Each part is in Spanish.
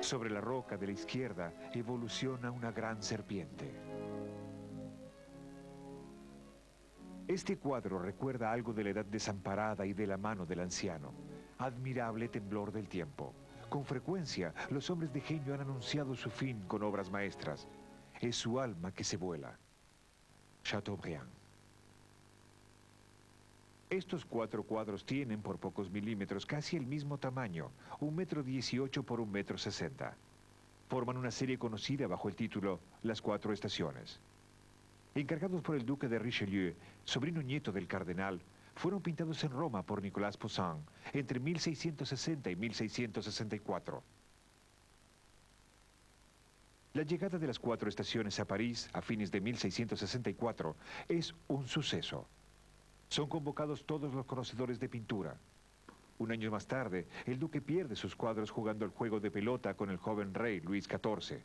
Sobre la roca de la izquierda evoluciona una gran serpiente. Este cuadro recuerda algo de la edad desamparada y de la mano del anciano. Admirable temblor del tiempo. Con frecuencia, los hombres de genio han anunciado su fin con obras maestras. Es su alma que se vuela. Chateaubriand. Estos 4 cuadros tienen, por pocos milímetros, casi el mismo tamaño, 1,18 m por 1,60 m. Forman una serie conocida bajo el título Las 4 Estaciones. Encargados por el duque de Richelieu, sobrino nieto del cardenal, fueron pintados en Roma por Nicolas Poussin entre 1660 y 1664. La llegada de las 4 estaciones a París a fines de 1664 es un suceso. Son convocados todos los conocedores de pintura. Un año más tarde, el duque pierde sus cuadros jugando el juego de pelota con el joven rey Luis XIV.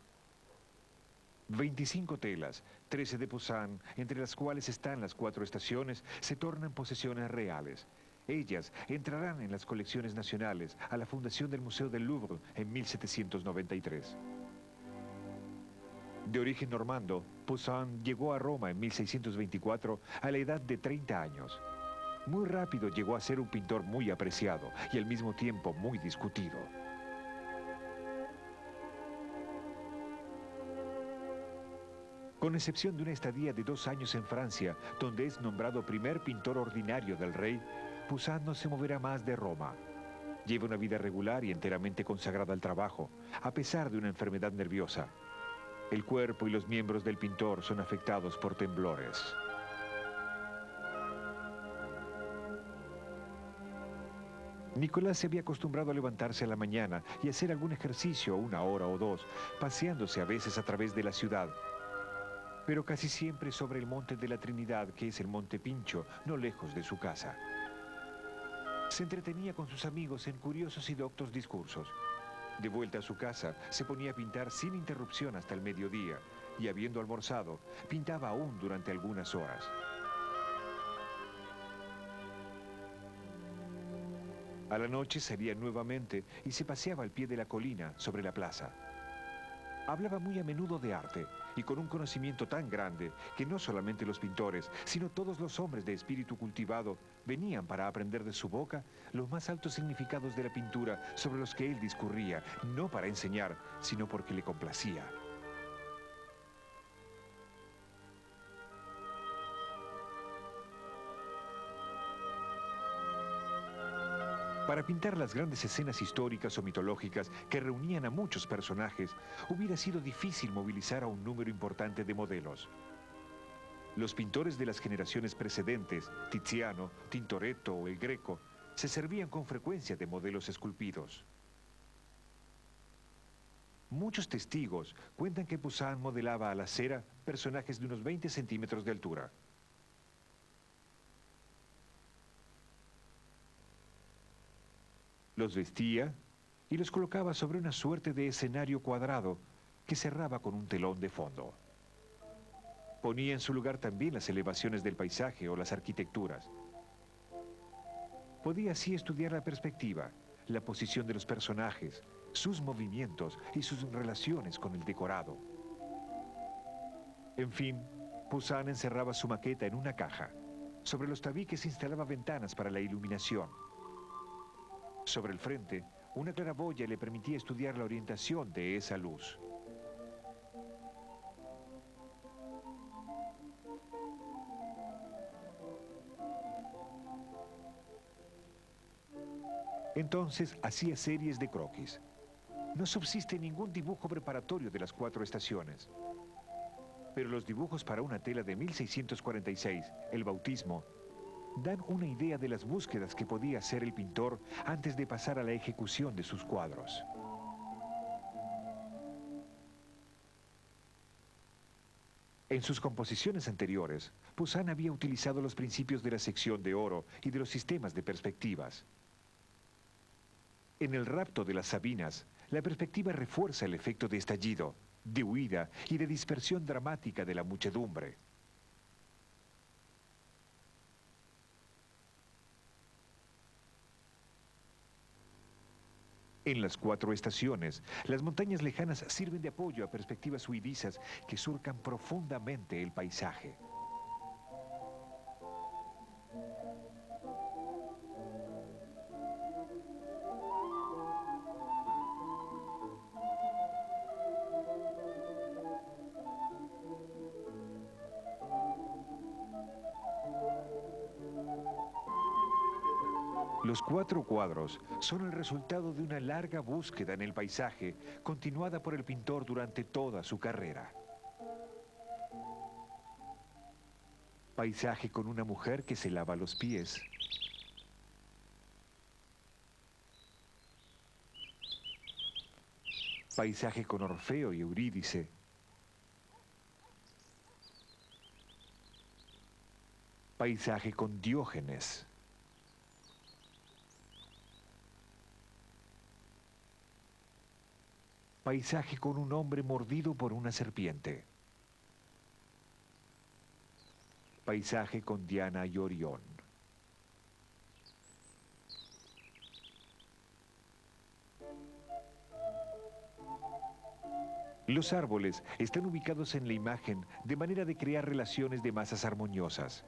25 telas, 13 de Poussin, entre las cuales están las 4 estaciones, se tornan posesiones reales. Ellas entrarán en las colecciones nacionales a la fundación del Museo del Louvre en 1793. De origen normando, Poussin llegó a Roma en 1624 a la edad de 30 años. Muy rápido llegó a ser un pintor muy apreciado y al mismo tiempo muy discutido. Con excepción de una estadía de 2 años en Francia, donde es nombrado primer pintor ordinario del rey, Poussin no se moverá más de Roma. Lleva una vida regular y enteramente consagrada al trabajo, a pesar de una enfermedad nerviosa. El cuerpo y los miembros del pintor son afectados por temblores. Nicolás se había acostumbrado a levantarse a la mañana y hacer algún ejercicio 1 hora o 2, paseándose a veces a través de la ciudad. Pero casi siempre sobre el monte de la Trinidad, que es el Monte Pincho, no lejos de su casa. Se entretenía con sus amigos en curiosos y doctos discursos. De vuelta a su casa, se ponía a pintar sin interrupción hasta el mediodía, y habiendo almorzado, pintaba aún durante algunas horas. A la noche salía nuevamente y se paseaba al pie de la colina, sobre la plaza. Hablaba muy a menudo de arte y con un conocimiento tan grande que no solamente los pintores, sino todos los hombres de espíritu cultivado venían para aprender de su boca los más altos significados de la pintura sobre los que él discurría, no para enseñar, sino porque le complacía. Para pintar las grandes escenas históricas o mitológicas que reunían a muchos personajes, hubiera sido difícil movilizar a un número importante de modelos. Los pintores de las generaciones precedentes, Tiziano, Tintoretto o el Greco, se servían con frecuencia de modelos esculpidos. Muchos testigos cuentan que Poussin modelaba a la cera personajes de unos 20 centímetros de altura. Los vestía y los colocaba sobre una suerte de escenario cuadrado que cerraba con un telón de fondo. Ponía en su lugar también las elevaciones del paisaje o las arquitecturas. Podía así estudiar la perspectiva, la posición de los personajes, sus movimientos y sus relaciones con el decorado. En fin, Poussin encerraba su maqueta en una caja. Sobre los tabiques instalaba ventanas para la iluminación. Sobre el frente, una claraboya le permitía estudiar la orientación de esa luz. Entonces hacía series de croquis. No subsiste ningún dibujo preparatorio de las 4 estaciones. Pero los dibujos para una tela de 1646, el bautismo, dan una idea de las búsquedas que podía hacer el pintor antes de pasar a la ejecución de sus cuadros. En sus composiciones anteriores, Poussin había utilizado los principios de la sección de oro y de los sistemas de perspectivas. En el rapto de las Sabinas, la perspectiva refuerza el efecto de estallido, de huida y de dispersión dramática de la muchedumbre. En las 4 estaciones, las montañas lejanas sirven de apoyo a perspectivas huidizas que surcan profundamente el paisaje. Los 4 cuadros son el resultado de una larga búsqueda en el paisaje, continuada por el pintor durante toda su carrera. Paisaje con una mujer que se lava los pies. Paisaje con Orfeo y Eurídice. Paisaje con Diógenes. Paisaje con un hombre mordido por una serpiente. Paisaje con Diana y Orión. Los árboles están ubicados en la imagen de manera de crear relaciones de masas armoniosas.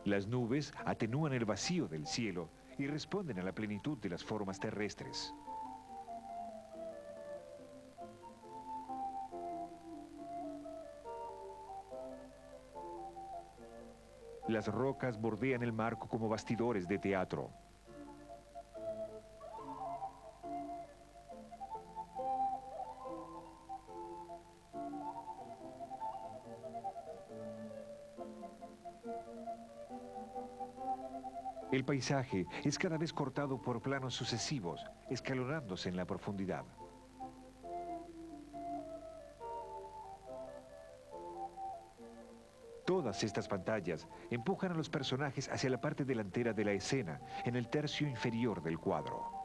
Las nubes atenúan el vacío del cielo y responden a la plenitud de las formas terrestres. Las rocas bordean el marco como bastidores de teatro. El paisaje es cada vez cortado por planos sucesivos, escalonándose en la profundidad. Todas estas pantallas empujan a los personajes hacia la parte delantera de la escena, en el tercio inferior del cuadro.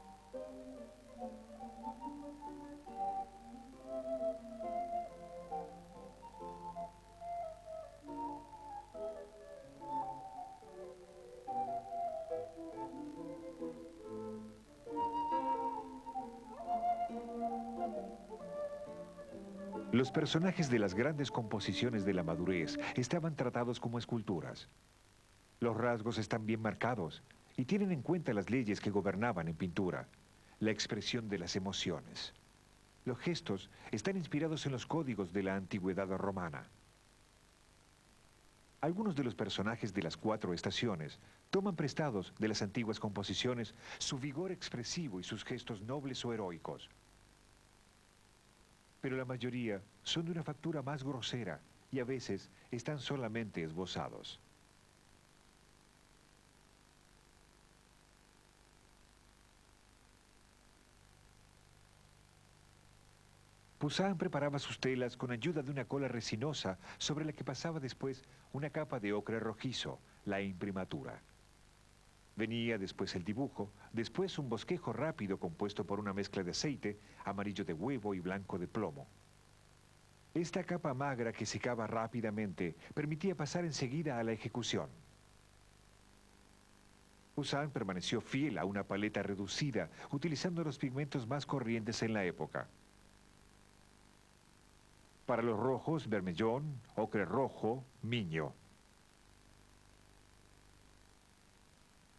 Los personajes de las grandes composiciones de la madurez estaban tratados como esculturas. Los rasgos están bien marcados y tienen en cuenta las leyes que gobernaban en pintura, la expresión de las emociones. Los gestos están inspirados en los códigos de la antigüedad romana. Algunos de los personajes de las 4 estaciones toman prestados de las antiguas composiciones su vigor expresivo y sus gestos nobles o heroicos. Pero la mayoría son de una factura más grosera y a veces están solamente esbozados. Poussin preparaba sus telas con ayuda de una cola resinosa sobre la que pasaba después una capa de ocre rojizo, la imprimatura. Venía después el dibujo, después un bosquejo rápido compuesto por una mezcla de aceite, amarillo de huevo y blanco de plomo. Esta capa magra que secaba rápidamente permitía pasar enseguida a la ejecución. Poussin permaneció fiel a una paleta reducida, utilizando los pigmentos más corrientes en la época. Para los rojos, vermellón, ocre rojo, miño.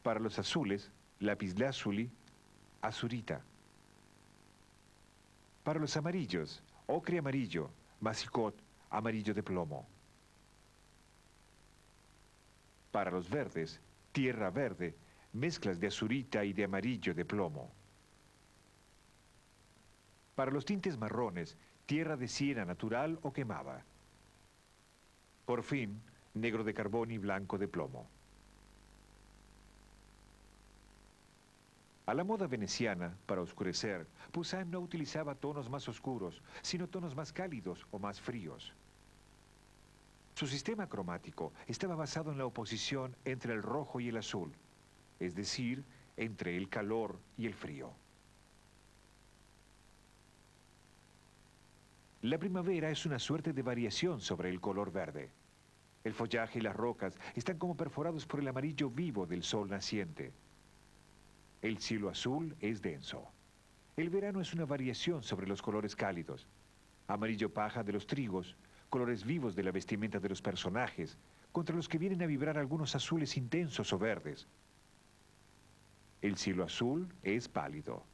Para los azules, lapislázuli, azurita. Para los amarillos, ocre amarillo, massicot, amarillo de plomo. Para los verdes, tierra verde, mezclas de azurita y de amarillo de plomo. Para los tintes marrones, tierra de siena natural o quemada. Por fin, negro de carbón y blanco de plomo. A la moda veneciana, para oscurecer, Poussin no utilizaba tonos más oscuros, sino tonos más cálidos o más fríos. Su sistema cromático estaba basado en la oposición entre el rojo y el azul, es decir, entre el calor y el frío. La primavera es una suerte de variación sobre el color verde. El follaje y las rocas están como perforados por el amarillo vivo del sol naciente. El cielo azul es denso. El verano es una variación sobre los colores cálidos. Amarillo paja de los trigos, colores vivos de la vestimenta de los personajes, contra los que vienen a vibrar algunos azules intensos o verdes. El cielo azul es pálido.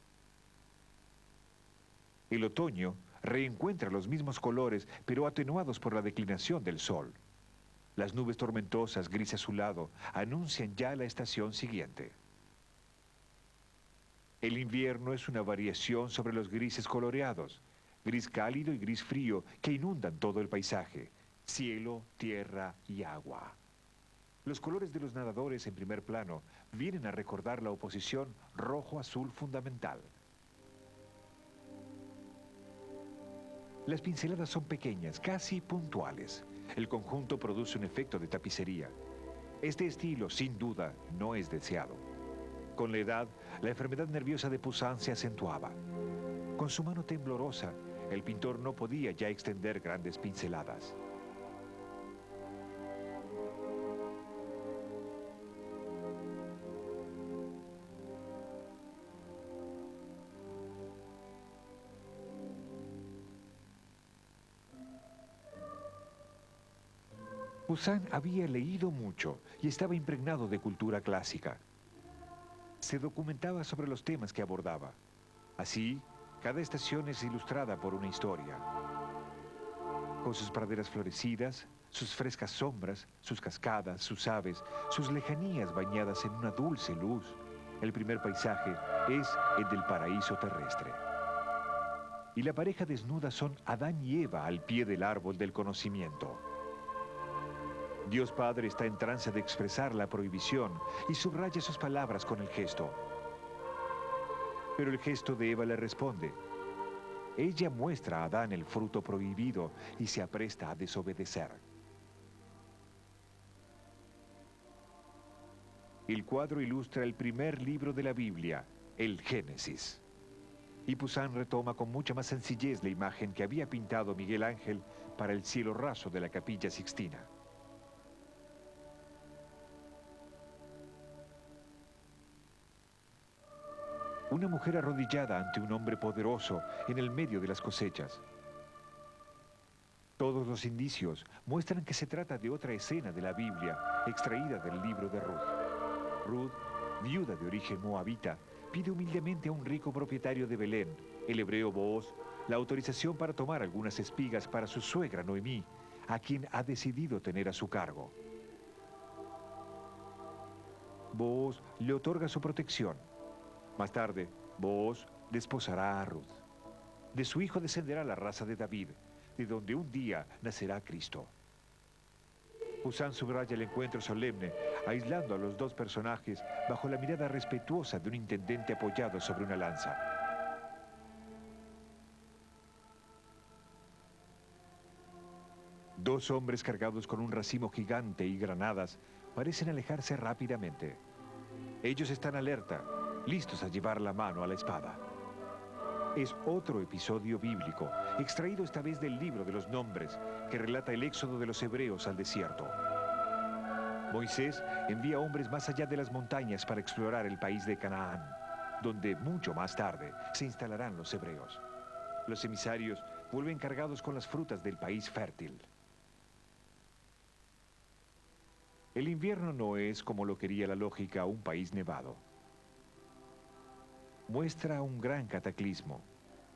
El otoño reencuentra los mismos colores, pero atenuados por la declinación del sol. Las nubes tormentosas, gris azulado, anuncian ya la estación siguiente. El invierno es una variación sobre los grises coloreados, gris cálido y gris frío, que inundan todo el paisaje, cielo, tierra y agua. Los colores de los nadadores en primer plano vienen a recordar la oposición rojo-azul fundamental. Las pinceladas son pequeñas, casi puntuales. El conjunto produce un efecto de tapicería. Este estilo, sin duda, no es deseado. Con la edad, la enfermedad nerviosa de Poussin se acentuaba. Con su mano temblorosa, el pintor no podía ya extender grandes pinceladas. Poussin había leído mucho y estaba impregnado de cultura clásica. Se documentaba sobre los temas que abordaba. Así, cada estación es ilustrada por una historia. Con sus praderas florecidas, sus frescas sombras, sus cascadas, sus aves, sus lejanías bañadas en una dulce luz, el primer paisaje es el del paraíso terrestre. Y la pareja desnuda son Adán y Eva al pie del árbol del conocimiento. Dios Padre está en trance de expresar la prohibición y subraya sus palabras con el gesto. Pero el gesto de Eva le responde. Ella muestra a Adán el fruto prohibido y se apresta a desobedecer. El cuadro ilustra el primer libro de la Biblia, el Génesis. Y Poussin retoma con mucha más sencillez la imagen que había pintado Miguel Ángel para el cielo raso de la Capilla Sixtina. Una mujer arrodillada ante un hombre poderoso en el medio de las cosechas. Todos los indicios muestran que se trata de otra escena de la Biblia extraída del libro de Ruth. Ruth, viuda de origen moabita, pide humildemente a un rico propietario de Belén, el hebreo Booz, la autorización para tomar algunas espigas para su suegra Noemí, a quien ha decidido tener a su cargo. Booz le otorga su protección. Más tarde, Booz desposará a Ruth. De su hijo descenderá la raza de David, de donde un día nacerá Cristo. Poussin subraya el encuentro solemne, aislando a los dos personajes bajo la mirada respetuosa de un intendente apoyado sobre una lanza. Dos hombres cargados con un racimo gigante y granadas parecen alejarse rápidamente. Ellos están alerta, listos a llevar la mano a la espada. Es otro episodio bíblico, extraído esta vez del libro de los Nombres, que relata el éxodo de los hebreos al desierto. Moisés envía hombres más allá de las montañas para explorar el país de Canaán, donde mucho más tarde se instalarán los hebreos. Los emisarios vuelven cargados con las frutas del país fértil. El invierno no es, como lo quería la lógica, un país nevado. Muestra un gran cataclismo.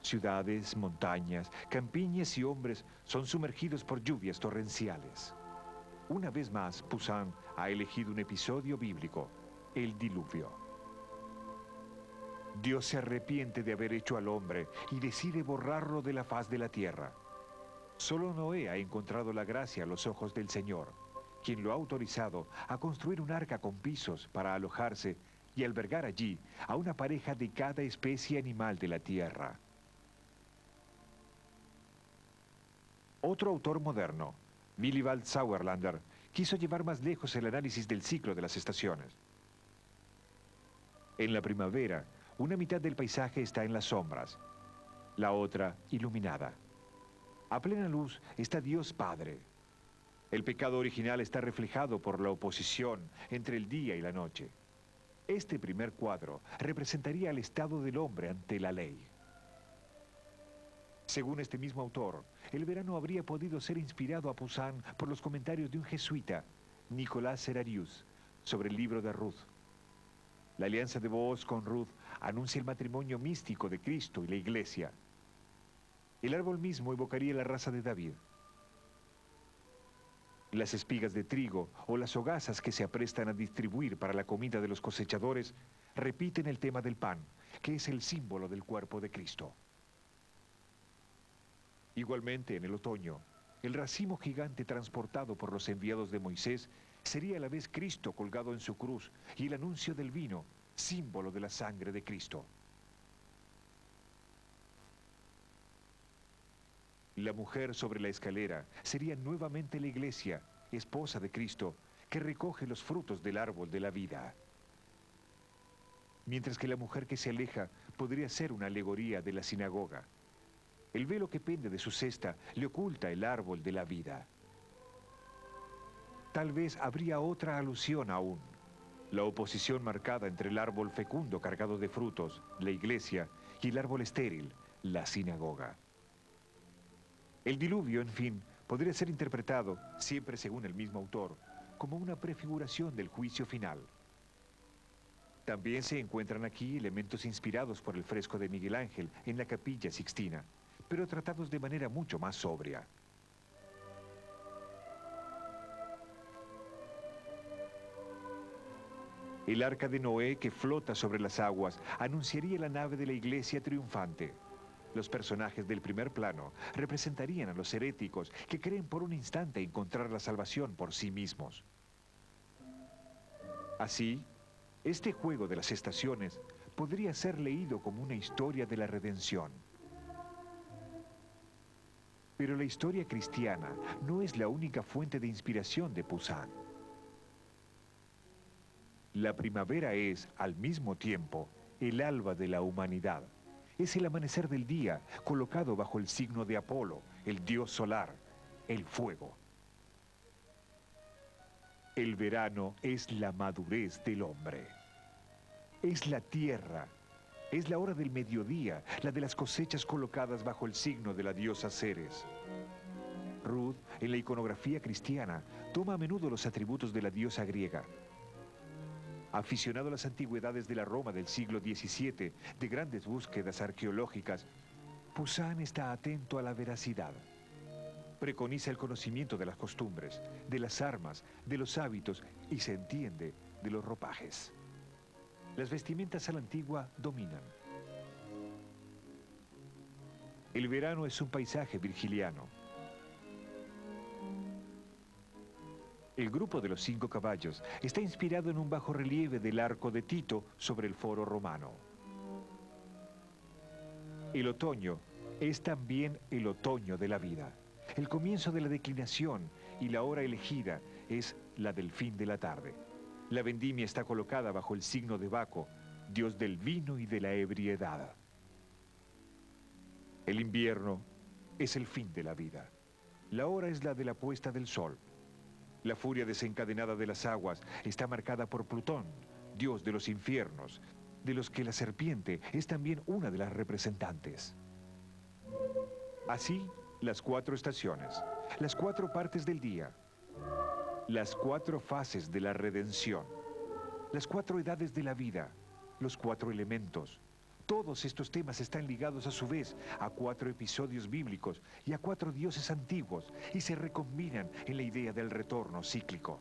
Ciudades, montañas, campiñas y hombres son sumergidos por lluvias torrenciales. Una vez más, Poussin ha elegido un episodio bíblico, el diluvio. Dios se arrepiente de haber hecho al hombre y decide borrarlo de la faz de la tierra. Solo Noé ha encontrado la gracia a los ojos del Señor, quien lo ha autorizado a construir un arca con pisos para alojarse y albergar allí a una pareja de cada especie animal de la tierra. Otro autor moderno, Willibald Sauerländer, quiso llevar más lejos el análisis del ciclo de las estaciones. En la primavera, una mitad del paisaje está en las sombras, la otra iluminada. A plena luz está Dios Padre. El pecado original está reflejado por la oposición entre el día y la noche. Este primer cuadro representaría el estado del hombre ante la ley. Según este mismo autor, el verano habría podido ser inspirado a Poussin por los comentarios de un jesuita, Nicolás Serrarius, sobre el libro de Ruth. La alianza de Booz con Ruth anuncia el matrimonio místico de Cristo y la Iglesia. El árbol mismo evocaría la raza de David. Las espigas de trigo o las hogazas que se aprestan a distribuir para la comida de los cosechadores repiten el tema del pan, que es el símbolo del cuerpo de Cristo. Igualmente, en el otoño, el racimo gigante transportado por los enviados de Moisés sería a la vez Cristo colgado en su cruz y el anuncio del vino, símbolo de la sangre de Cristo. La mujer sobre la escalera sería nuevamente la iglesia, esposa de Cristo, que recoge los frutos del árbol de la vida. Mientras que la mujer que se aleja podría ser una alegoría de la sinagoga. El velo que pende de su cesta le oculta el árbol de la vida. Tal vez habría otra alusión aún. La oposición marcada entre el árbol fecundo cargado de frutos, la iglesia, y el árbol estéril, la sinagoga. El diluvio, en fin, podría ser interpretado, siempre según el mismo autor, como una prefiguración del juicio final. También se encuentran aquí elementos inspirados por el fresco de Miguel Ángel en la Capilla Sixtina, pero tratados de manera mucho más sobria. El arca de Noé que flota sobre las aguas anunciaría la nave de la iglesia triunfante. Los personajes del primer plano representarían a los heréticos que creen por un instante encontrar la salvación por sí mismos. Así, este juego de las estaciones podría ser leído como una historia de la redención. Pero la historia cristiana no es la única fuente de inspiración de Poussin. La primavera es, al mismo tiempo, el alba de la humanidad. Es el amanecer del día, colocado bajo el signo de Apolo, el dios solar, el fuego. El verano es la madurez del hombre. Es la tierra. Es la hora del mediodía, la de las cosechas colocadas bajo el signo de la diosa Ceres. Ruth, en la iconografía cristiana, toma a menudo los atributos de la diosa griega. Aficionado a las antigüedades de la Roma del siglo XVII, de grandes búsquedas arqueológicas, Poussin está atento a la veracidad. Preconiza el conocimiento de las costumbres, de las armas, de los hábitos y, se entiende, de los ropajes. Las vestimentas a la antigua dominan. El verano es un paisaje virgiliano. El grupo de los 5 caballos está inspirado en un bajorrelieve del arco de Tito sobre el foro romano. El otoño es también el otoño de la vida, el comienzo de la declinación, y la hora elegida es la del fin de la tarde. La vendimia está colocada bajo el signo de Baco, dios del vino y de la ebriedad. El invierno es el fin de la vida. La hora es la de la puesta del sol. La furia desencadenada de las aguas está marcada por Plutón, dios de los infiernos, de los que la serpiente es también una de las representantes. Así, las 4 estaciones, las 4 partes del día, las 4 fases de la redención, las 4 edades de la vida, los 4 elementos. Todos estos temas están ligados a su vez a 4 episodios bíblicos y a 4 dioses antiguos y se recombinan en la idea del retorno cíclico.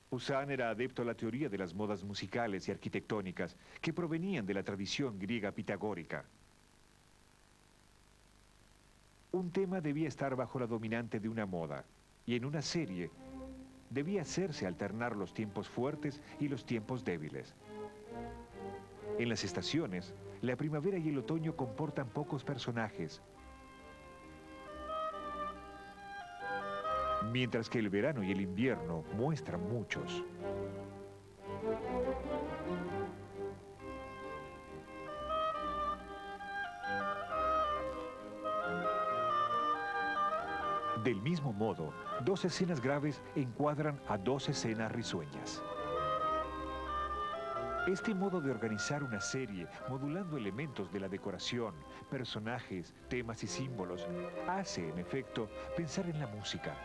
Poussin era adepto a la teoría de las modas musicales y arquitectónicas que provenían de la tradición griega pitagórica. Un tema debía estar bajo la dominante de una moda, y en una serie debía hacerse alternar los tiempos fuertes y los tiempos débiles. En las estaciones, la primavera y el otoño comportan pocos personajes, mientras que el verano y el invierno muestran muchos. Del mismo modo, dos escenas graves encuadran a dos escenas risueñas. Este modo de organizar una serie, modulando elementos de la decoración, personajes, temas y símbolos, hace, en efecto, pensar en la música.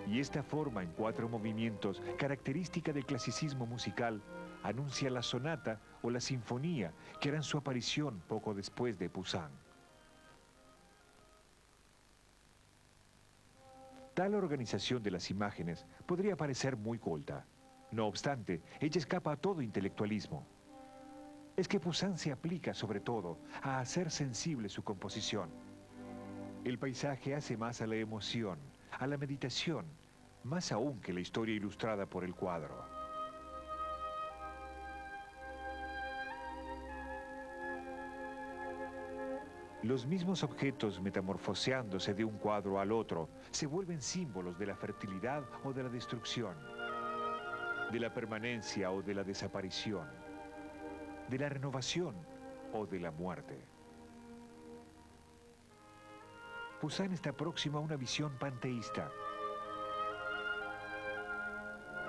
Y esta forma en 4 movimientos, característica del clasicismo musical, anuncia la sonata o la sinfonía que harán su aparición poco después de Poussin. Tal organización de las imágenes podría parecer muy culta. No obstante, ella escapa a todo intelectualismo. Es que Poussin se aplica, sobre todo, a hacer sensible su composición. El paisaje hace más a la emoción, a la meditación, más aún que la historia ilustrada por el cuadro. Los mismos objetos metamorfoseándose de un cuadro al otro se vuelven símbolos de la fertilidad o de la destrucción, de la permanencia o de la desaparición, de la renovación o de la muerte. Poussin está próximo a una visión panteísta,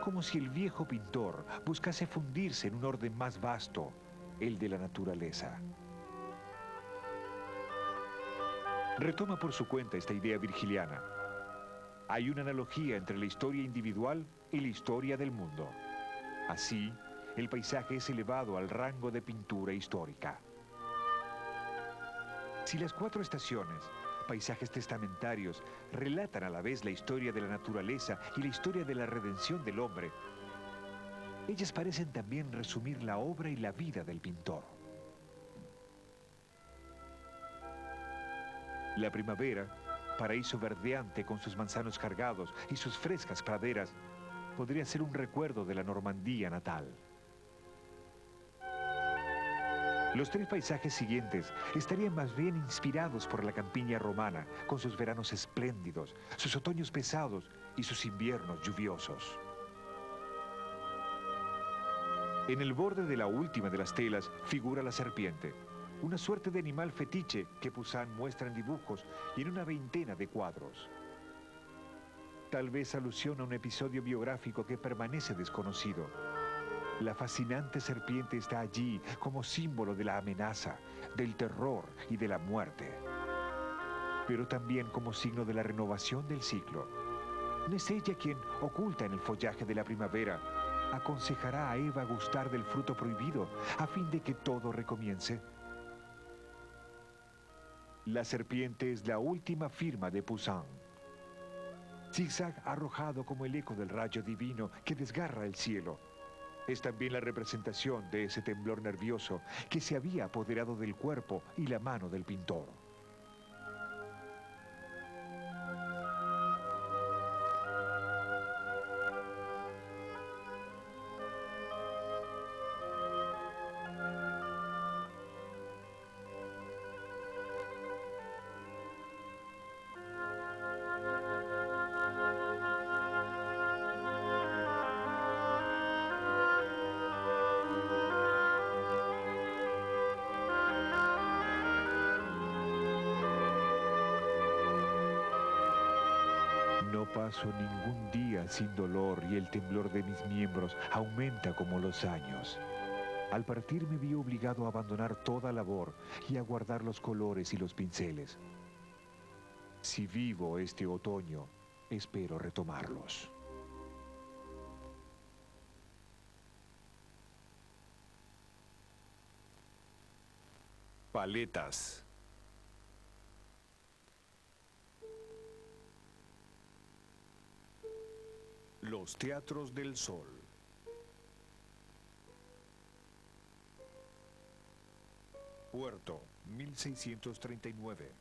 como si el viejo pintor buscase fundirse en un orden más vasto, el de la naturaleza. Retoma por su cuenta esta idea virgiliana. Hay una analogía entre la historia individual y la historia del mundo. Así, el paisaje es elevado al rango de pintura histórica. Si las 4 estaciones, paisajes testamentarios, relatan a la vez la historia de la naturaleza y la historia de la redención del hombre, ellas parecen también resumir la obra y la vida del pintor. La primavera, paraíso verdeante con sus manzanos cargados y sus frescas praderas, podría ser un recuerdo de la Normandía natal. Los 3 paisajes siguientes estarían más bien inspirados por la campiña romana, con sus veranos espléndidos, sus otoños pesados y sus inviernos lluviosos. En el borde de la última de las telas figura la serpiente, una suerte de animal fetiche que Poussin muestra en dibujos y en una veintena de cuadros. Tal vez alusión a un episodio biográfico que permanece desconocido. La fascinante serpiente está allí como símbolo de la amenaza, del terror y de la muerte, pero también como signo de la renovación del ciclo. ¿No es ella quien, oculta en el follaje de la primavera, aconsejará a Eva gustar del fruto prohibido a fin de que todo recomience? La serpiente es la última firma de Poussin. Zigzag arrojado como el eco del rayo divino que desgarra el cielo. Es también la representación de ese temblor nervioso que se había apoderado del cuerpo y la mano del pintor. No paso ningún día sin dolor y el temblor de mis miembros aumenta como los años. Al partir me vi obligado a abandonar toda labor y a guardar los colores y los pinceles. Si vivo este otoño, espero retomarlos. Paletas. Los Teatros del Sol. Puerto, 1639.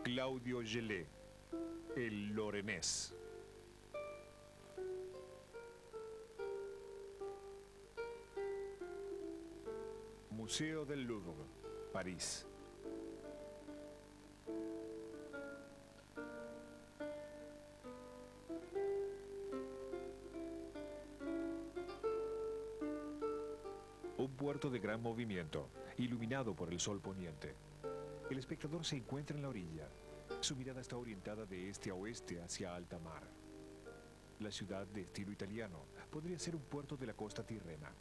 Claudio Gelée, El Lorenés. Museo del Louvre, París. Un puerto de gran movimiento, iluminado por el sol poniente. El espectador se encuentra en la orilla. Su mirada está orientada de este a oeste hacia alta mar. La ciudad, de estilo italiano, podría ser un puerto de la costa tirrena.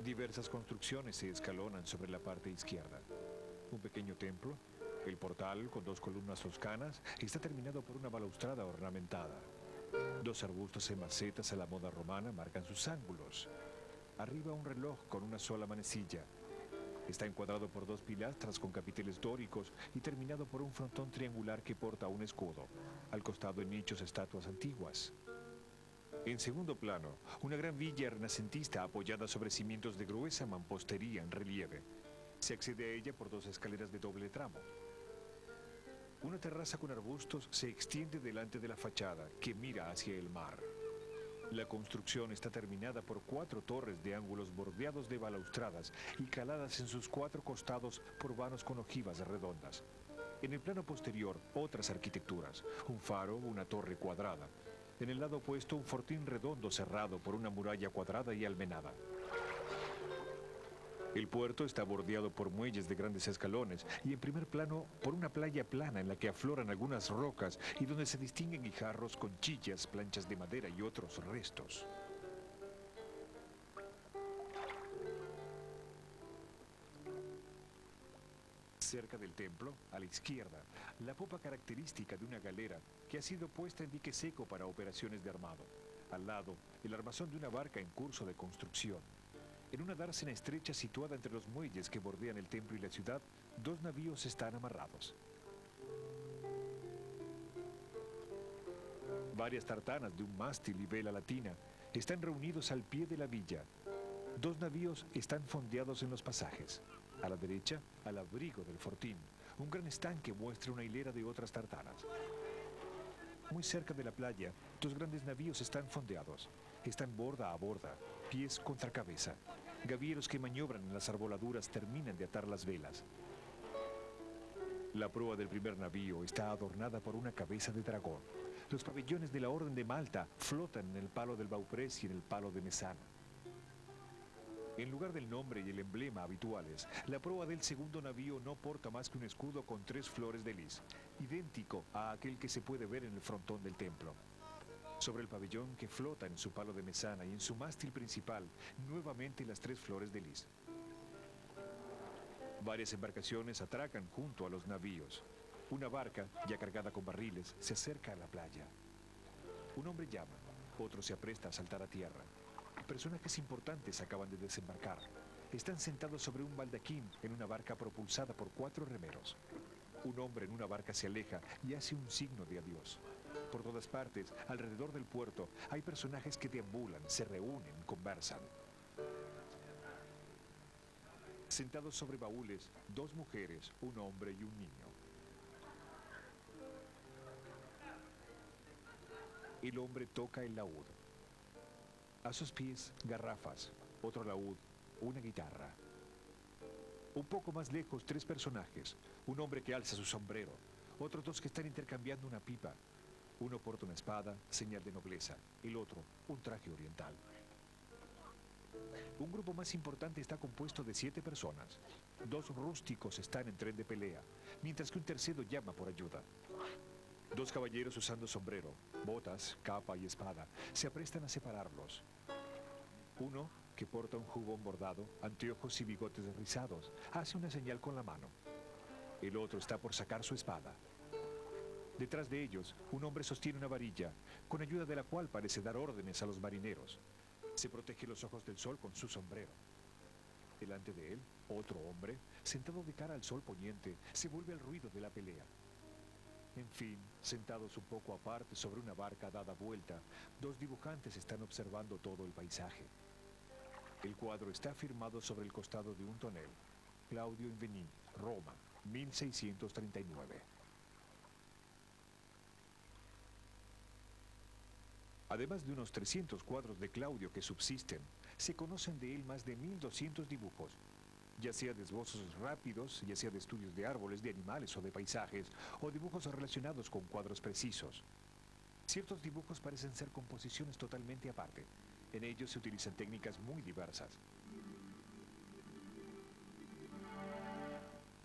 Diversas construcciones se escalonan sobre la parte izquierda. Un pequeño templo, el portal con 2 columnas toscanas, está terminado por una balaustrada ornamentada. 2 arbustos en macetas a la moda romana marcan sus ángulos. Arriba un reloj con una sola manecilla. Está encuadrado por 2 pilastras con capiteles dóricos y terminado por un frontón triangular que porta un escudo. Al costado en nichos estatuas antiguas. En segundo plano, una gran villa renacentista apoyada sobre cimientos de gruesa mampostería en relieve. Se accede a ella por 2 escaleras de doble tramo. Una terraza con arbustos se extiende delante de la fachada, que mira hacia el mar. La construcción está terminada por 4 torres de ángulos bordeados de balaustradas y caladas en sus 4 costados por vanos con ojivas redondas. En el plano posterior, otras arquitecturas, un faro, una torre cuadrada. En el lado opuesto, un fortín redondo cerrado por una muralla cuadrada y almenada. El puerto está bordeado por muelles de grandes escalones y en primer plano por una playa plana en la que afloran algunas rocas y donde se distinguen guijarros, conchillas, planchas de madera y otros restos. Cerca del templo, a la izquierda, la popa característica de una galera que ha sido puesta en dique seco para operaciones de armado. Al lado, el armazón de una barca en curso de construcción. En una dársena estrecha situada entre los muelles que bordean el templo y la ciudad, 2 navíos están amarrados. Varias tartanas de un mástil y vela latina están reunidos al pie de la villa. 2 navíos están fondeados en los pasajes. A la derecha, al abrigo del fortín, un gran estanque muestra una hilera de otras tartanas. Muy cerca de la playa, 2 grandes navíos están fondeados. Están borda a borda, pies contra cabeza. Gavieros que maniobran en las arboladuras terminan de atar las velas. La proa del primer navío está adornada por una cabeza de dragón. Los pabellones de la Orden de Malta flotan en el palo del Bauprés y en el palo de Mesana. En lugar del nombre y el emblema habituales, la proa del segundo navío no porta más que un escudo con 3 flores de lis, idéntico a aquel que se puede ver en el frontón del templo. Sobre el pabellón que flota en su palo de mesana y en su mástil principal, nuevamente las 3 flores de lis. Varias embarcaciones atracan junto a los navíos. Una barca, ya cargada con barriles, se acerca a la playa. Un hombre llama, otro se apresta a saltar a tierra. Personajes importantes acaban de desembarcar. Están sentados sobre un baldaquín en una barca propulsada por 4 remeros. Un hombre en una barca se aleja y hace un signo de adiós. Por todas partes, alrededor del puerto, hay personajes que deambulan, se reúnen, conversan. Sentados sobre baúles, 2 mujeres, un hombre y un niño. El hombre toca el laúd. A sus pies, garrafas, otro laúd, una guitarra. Un poco más lejos, 3 personajes. Un hombre que alza su sombrero, otros 2 que están intercambiando una pipa. Uno porta una espada, señal de nobleza. El otro, un traje oriental. Un grupo más importante está compuesto de 7 personas. 2 rústicos están en tren de pelea, mientras que un tercero llama por ayuda. 2 caballeros usando sombrero, botas, capa y espada se aprestan a separarlos. Uno, que porta un jubón bordado, anteojos y bigotes rizados, hace una señal con la mano. El otro está por sacar su espada. Detrás de ellos, un hombre sostiene una varilla, con ayuda de la cual parece dar órdenes a los marineros. Se protege los ojos del sol con su sombrero. Delante de él, otro hombre, sentado de cara al sol poniente, se vuelve al ruido de la pelea. En fin, sentados un poco aparte sobre una barca dada vuelta, 2 dibujantes están observando todo el paisaje. El cuadro está firmado sobre el costado de un tonel. Claudio Inveni, Roma, 1639. Además de unos 300 cuadros de Claudio que subsisten, se conocen de él más de 1200 dibujos, ya sea de esbozos rápidos, ya sea de estudios de árboles, de animales o de paisajes, o dibujos relacionados con cuadros precisos. Ciertos dibujos parecen ser composiciones totalmente aparte. En ellos se utilizan técnicas muy diversas.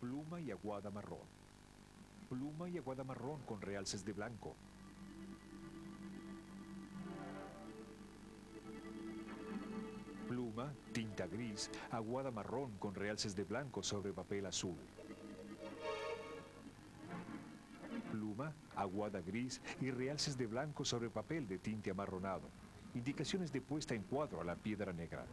pluma y aguada marrón. Pluma y aguada marrón con realces de blanco. Pluma, tinta gris, aguada marrón con realces de blanco sobre papel azul. Pluma, aguada gris y realces de blanco sobre papel de tinte amarronado. Indicaciones de puesta en cuadro a la piedra negra.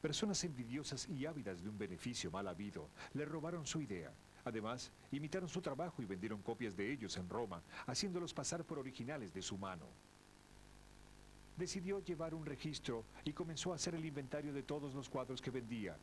Personas envidiosas y ávidas de un beneficio mal habido le robaron su idea. Además, imitaron su trabajo y vendieron copias de ellos en Roma, haciéndolos pasar por originales de su mano. Decidió llevar un registro y comenzó a hacer el inventario de todos los cuadros que vendía.